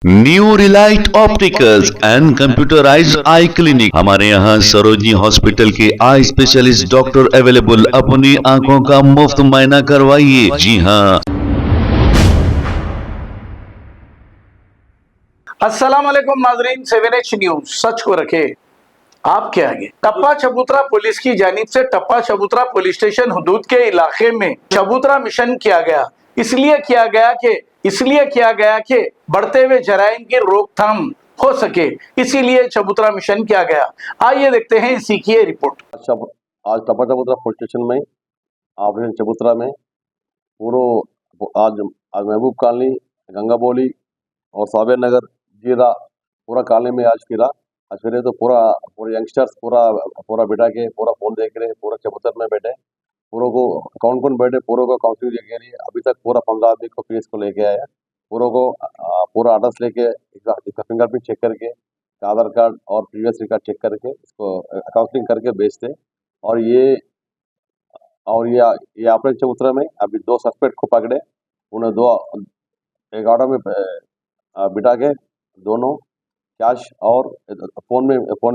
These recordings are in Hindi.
New Relight opticals and computerised I clinic. हमारे यहाँ सरोजनी हॉस्पिटल के आई स्पेशलिस्ट डॉक्टर अवेलेबल। अपनी आंखों का मुफ्त मुआयना करवाइए। जी हाँ। अस्सलाम वालेकुम नाजरीन, 7H न्यूज सच को रखे आपके आगे। टप्पा चबूतरा पुलिस की जानिब से टप्पा चबूतरा पुलिस स्टेशन हुदूद के इलाके में चबूतरा मिशन किया गया। इसलिए किया गया कि बढ़ते हुए जराइम की रोकथाम हो सके, इसीलिए चबूतरा मिशन किया गया। आइए देखते हैं इसी की रिपोर्ट। आज टप्पा चबूतरा पुलिस स्टेशन में ऑपरेशन चबूतरा में आज महबूब कॉलोनी, गंगा बोली और साबिर नगर जीरा पूरा कॉलोनी में आज फिरे तो पूरे यंगस्टर्स पूरा बैठा के पूरा फोन देख रहे, पूरा चबूतर में बैठे, पूरों को कौन बैठे, पूरों को काउंसलिंग लेके लिए अभी तक पूरा 15 आदमी को पीएस को लेके आया। पूरों को पूरा एड्रेस लेके इसका फिंगरप्रिंट चेक करके, आधार कार्ड और प्रीवियस रिकॉर्ड चेक करके इसको काउंसलिंग करके भेजते। और ये ऑपरेशन चबूतरा में अभी 2 सस्पेक्ट को पकड़े, उन्हें एक ऑर्डर में बिठा के दोनों कैश और फोन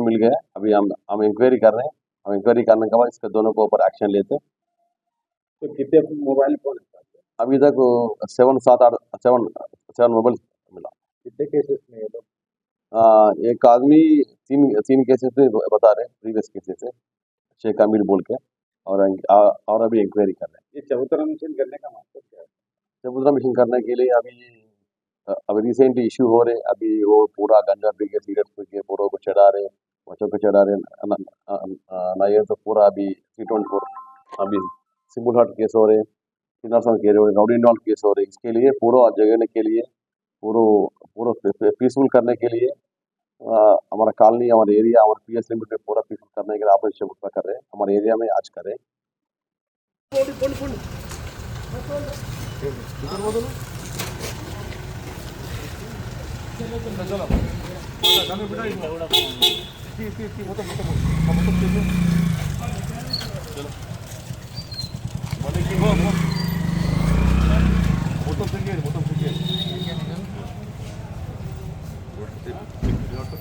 मिल गया। अभी हम इंक्वायरी कर रहे हैं। हम इंक्वायरी करने के बाद इसके दोनों के ऊपर एक्शन लेते। तो कितने मोबाइल फोन अभी तक 7 मोबाइल मिला। कितने केसेस में ये लोग? एक आदमी तीन केसेस में बता रहे, प्रीवियस केसेस से शेख अमीर बोल के, और अभी इंक्वायरी कर रहे हैं। ये चबूतरा मिशन करने का मकसद क्या है? चबूतरा मिशन करने के लिए अभी रिसेंटली इशू हो रहे, अभी वो पूरा गंजा पी के सिगरेट पी के पूरों को चढ़ा रहे, बच्चों को चढ़ा रहे ना। ये तो पूरा अभी C24 अभी सिंबल हट केस हो रहे, राउडी केस हो रहे। इसके लिए पूरा जगने के लिए पूरा पीसफुल करने के लिए हमारा कॉलोनी, हमारा एरिया, हमारा पीएस लिमिट में पूरा पीसफुल करने के लिए ऑपरेशन चबूतरा कर रहे हैं। हमारे एरिया में आज कर रहे हैं।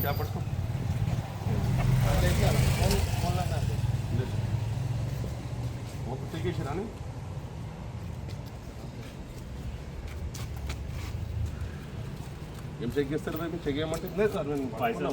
क्या पढ़ता ఏం చెక్ చేస్తారు? చెక్ చేయమంటే లేదు సార్, నేను పైసలు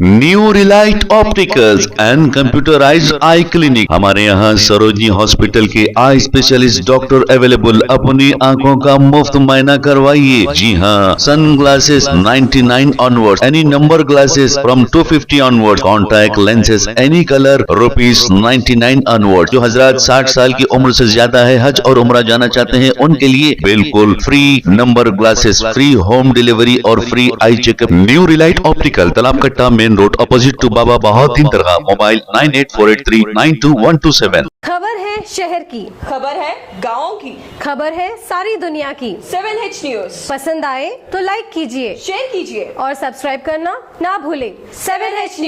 new Relight opticals and computerised I clinic. हमारे यहाँ सरोजनी हॉस्पिटल के आई स्पेशलिस्ट डॉक्टर अवेलेबल। अपनी आंखों का मुफ्त मुआयना करवाइए। जी हाँ। Sun glasses 99 onward, any number glasses from 250 onward, contact lenses any colour ₹99 onward. जो हजरात 60 साल की उम्र से ज्यादा है, हज और उम्रा जाना चाहते हैं, उनके लिए बिल्कुल free number glasses, free home delivery और free eye checkup. New relight optical, Talab Katta, main road, opposite to Baba Bahauddin दरगाह। मोबाइल 9848392127। खबर है शहर की, खबर है गाँव की, खबर है सारी दुनिया की। 7H न्यूज पसंद आए तो लाइक कीजिए, शेयर कीजिए और सब्सक्राइब करना ना भूलें। 7H news.